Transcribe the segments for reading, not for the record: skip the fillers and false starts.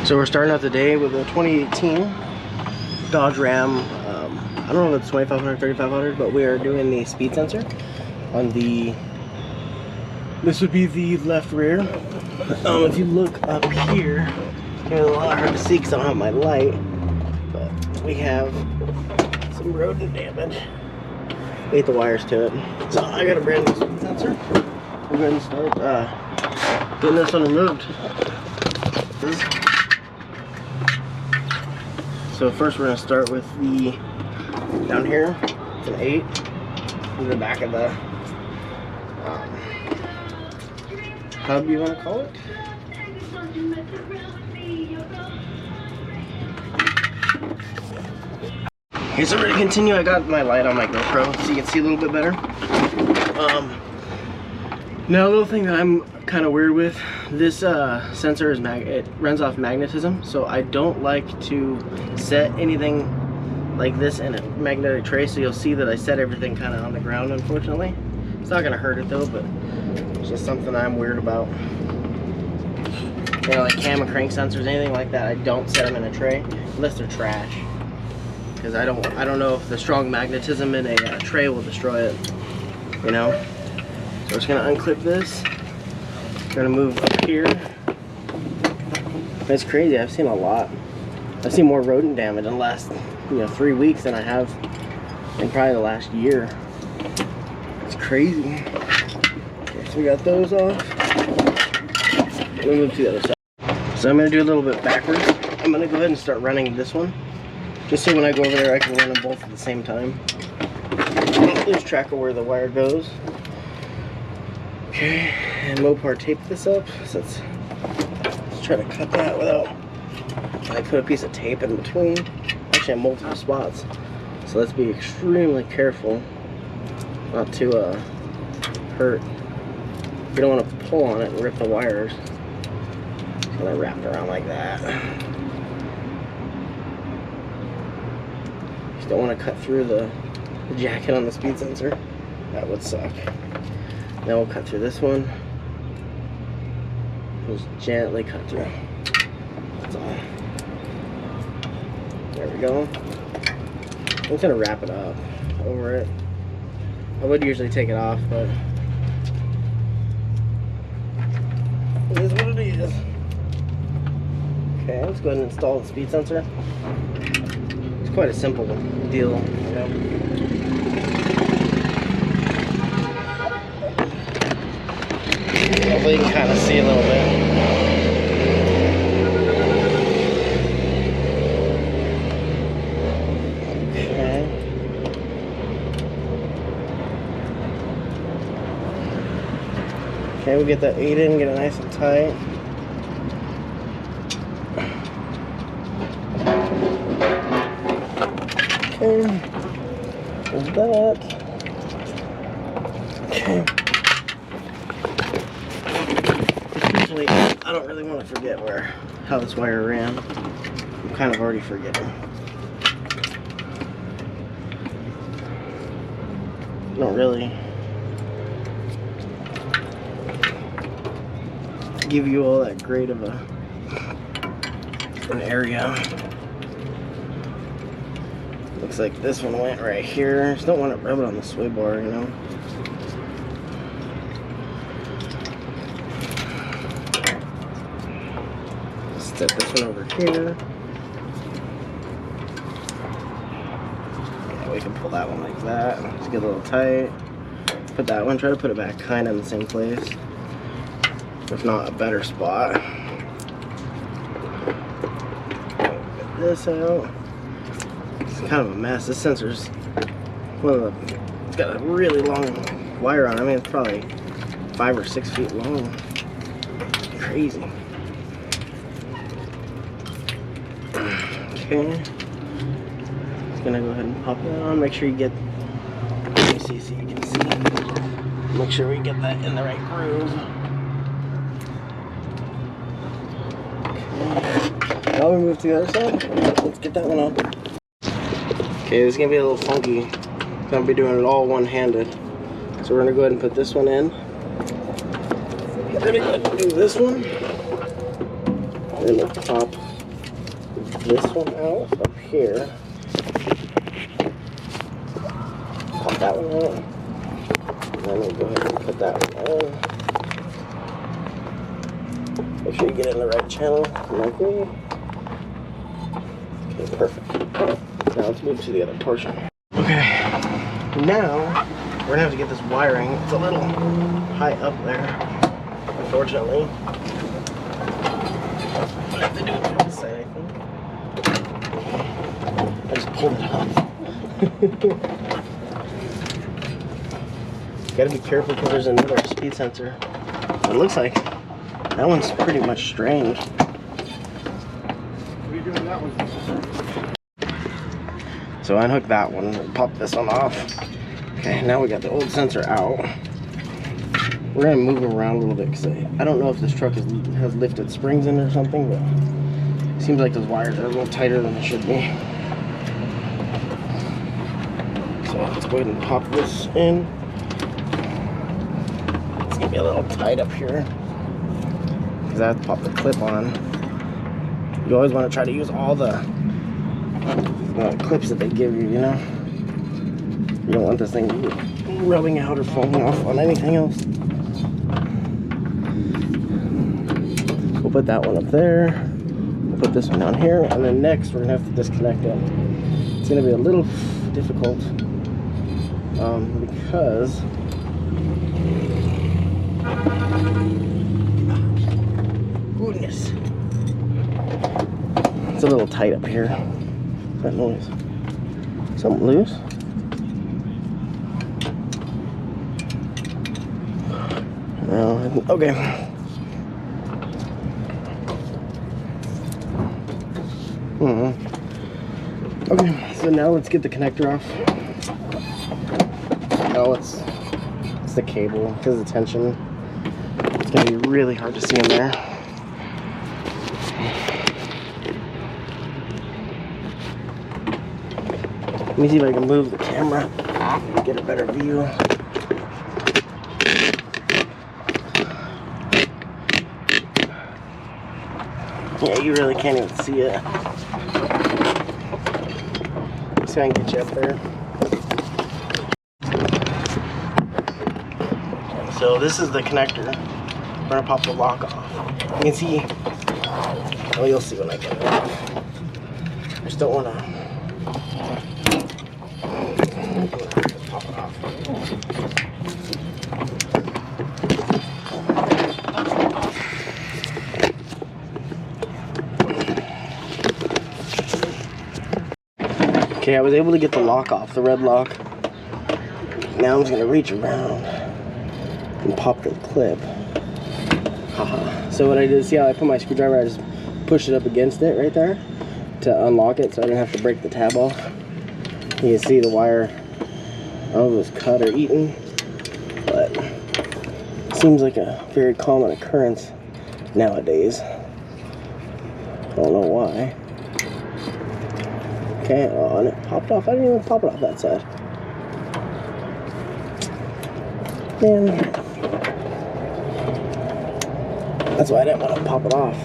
So we're starting out the day with a 2018 Dodge Ram. I don't know if it's 2500, 3500, but we are doing the speed sensor on the, this would be the left rear. If you look up here, it's a little hard to see because I don't have my light, but we have some rodent damage. Ate the wires to it. So I got a brand new speed sensor. We're going to start getting this one removed. So first we're going to start with the, down here, it's an 8, in the back of the hub, you want to call it. Okay, so we're going to continue. I got my light on my GoPro so you can see a little bit better. Now a little thing that I'm kind of weird with, this sensor is it runs off magnetism, so I don't like to set anything like this in a magnetic tray. So you'll see that I set everything kind of on the ground, unfortunately. It's not gonna hurt it though, but it's just something I'm weird about. You know, like cam and crank sensors, anything like that, I don't set them in a tray unless they're trash, because I don't know if the strong magnetism in a tray will destroy it, you know. So we're just gonna unclip this. We're gonna move up here. It's crazy, I've seen a lot. I've seen more rodent damage in the last 3 weeks than I have in probably the last year. It's crazy. Okay, so we got those off. We'll move to the other side. So I'm gonna do a little bit backwards. I'm gonna go ahead and start running this one, just so when I go over there I can run them both at the same time. Lose track of where the wire goes. Okay, and Mopar taped this up. So let's try to cut that without. I put a piece of tape in between. Actually, I have multiple spots, so let's be extremely careful not to hurt. You don't want to pull on it and rip the wires. So I wrap it around like that. Just don't want to cut through the jacket on the speed sensor. That would suck. Now we'll cut through this one. Just gently cut through. That's all. There we go. I'm just gonna wrap it up over it. I would usually take it off, but it is what it is. Okay, let's go ahead and install the speed sensor. It's quite a simple deal, you know. Hopefully you can kind of see a little bit. Okay. Okay, we'll get that 8 in, get it nice and tight. Okay. There's that. Okay. I don't really want to forget how this wire ran. I'm kind of already forgetting. Don't really give you all that great of an area. Looks like this one went right here. Just don't want to rub it on the sway bar, you know. Set this one over here. Yeah, we can pull that one like that. Just get a little tight. Put that one, try to put it back kind of in the same place. If not, a better spot. Get this out. It's kind of a mess. This sensor's it's got a really long wire on it. I mean, it's probably 5 or 6 feet long. Crazy. Okay, just gonna go ahead and pop that on. Make sure you get, let me see so you can see. Make sure we get that in the right groove. Okay, now we move to the other side. Let's get that one on. Okay, this is gonna be a little funky. I'm gonna be doing it all one-handed. So we're gonna go ahead and put this one in. We're gonna go ahead and do this one. And we'll pop this one out up here. Pop that one out. And then we'll go ahead and put that one on. Make sure you get it in the right channel. Like me. Okay, perfect. Now let's move to the other portion. Okay, now we're gonna have to get this wiring. It's a little high up there, unfortunately. I have to do it from this side, I think. I just pulled it off. Gotta be careful because there's another speed sensor. It looks like that one's pretty much strained. What are you doing with that one? So I unhooked that one and popped this one off. Okay, now we got the old sensor out. We're gonna move them around a little bit because I don't know if this truck has lifted springs in it or something, but it seems like those wires are a little tighter than they should be. So let's go ahead and pop this in. It's gonna be a little tight up here because I have to pop the clip on. You always want to try to use all the clips that they give you, you know? You don't want this thing rubbing out or falling off on anything else. We'll put that one up there. We'll put this one down here, and then next we're gonna have to disconnect it. It's gonna be a little difficult because goodness, it's a little tight up here. What's that noise? Something loose? No. Okay. Okay, so now let's get the connector off. Oh, it's the cable because of the tension. It's gonna be really hard to see in there. Let me see if I can move the camera, get a better view. Yeah, you really can't even see it. Just try and get you up there. So this is the connector. We're gonna pop the lock off. You can see, well, you'll see when I get it off. I just don't wanna pop it off. Okay, I was able to get the lock off, the red lock. Now I'm just gonna reach around and pop the clip. Haha. So what I did, see how I put my screwdriver, I just pushed it up against it right there to unlock it so I didn't have to break the tab off. You can see the wire, I don't know if it was cut or eaten, but it seems like a very common occurrence nowadays. I don't know why. Okay, oh, and it popped off. I didn't even pop it off that side. Man. That's why I didn't want to pop it off.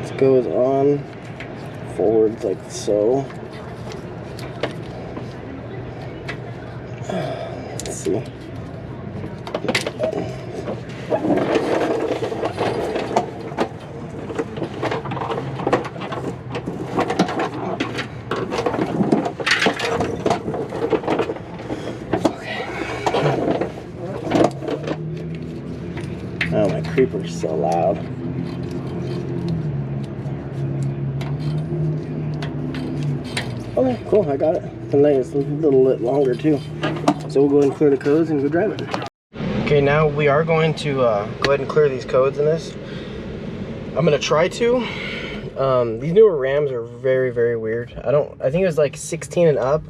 This goes on forwards like so. Let's see. Oh, my creeper's so loud. Okay, cool, I got it. And then it's a little bit longer too. So we'll go ahead and clear the codes and go drive it. Okay, now we are going to go ahead and clear these codes in this. I'm gonna try to. These newer Rams are very, very weird. I think it was like 16 and up.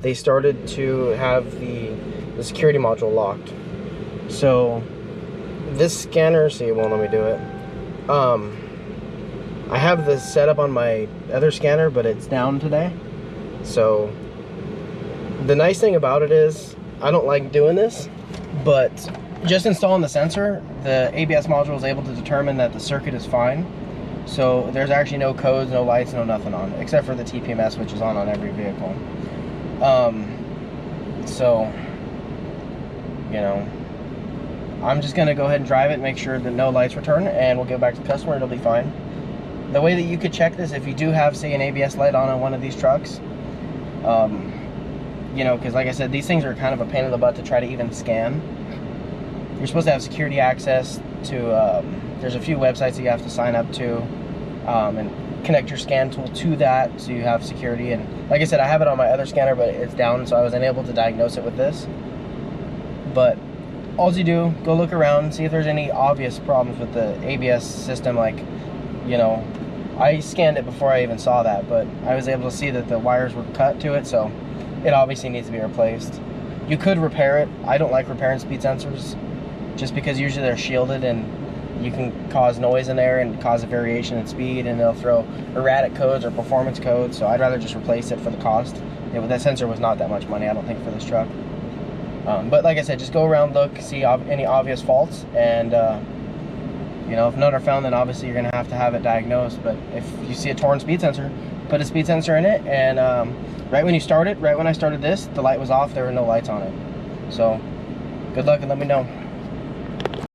They started to have the security module locked. So this scanner, see, it won't let me do it. I have this set up on my other scanner, but it's down today. So the nice thing about it is I don't like doing this, But just installing the sensor, the ABS module is able to determine that the circuit is fine. So there's actually no codes, no lights, no nothing on, except for the TPMS, which is on every vehicle. So, you know, I'm just gonna go ahead and drive it, make sure that no lights return, and we'll get back to the customer, it'll be fine. The way that you could check this, if you do have, say, an ABS light on one of these trucks, you know, because like I said, these things are kind of a pain in the butt to try to even scan. You're supposed to have security access to, there's a few websites that you have to sign up to, and connect your scan tool to that so you have security. And like I said, I have it on my other scanner, but it's down, so I was unable to diagnose it with this. But all you do, go look around, see if there's any obvious problems with the ABS system. Like, you know, I scanned it before I even saw that, but I was able to see that the wires were cut to it, so it obviously needs to be replaced. You could repair it. I don't like repairing speed sensors just because usually they're shielded and you can cause noise in there and cause a variation in speed, and they'll throw erratic codes or performance codes, so I'd rather just replace it for the cost. That sensor was not that much money, I don't think, for this truck. But like I said, just go around, look, see any obvious faults, and you know, if none are found, then obviously you're gonna have to have it diagnosed. But if you see a torn speed sensor, put a speed sensor in it, and right when you start it, right when I started this, the light was off, there were no lights on it. So good luck and let me know.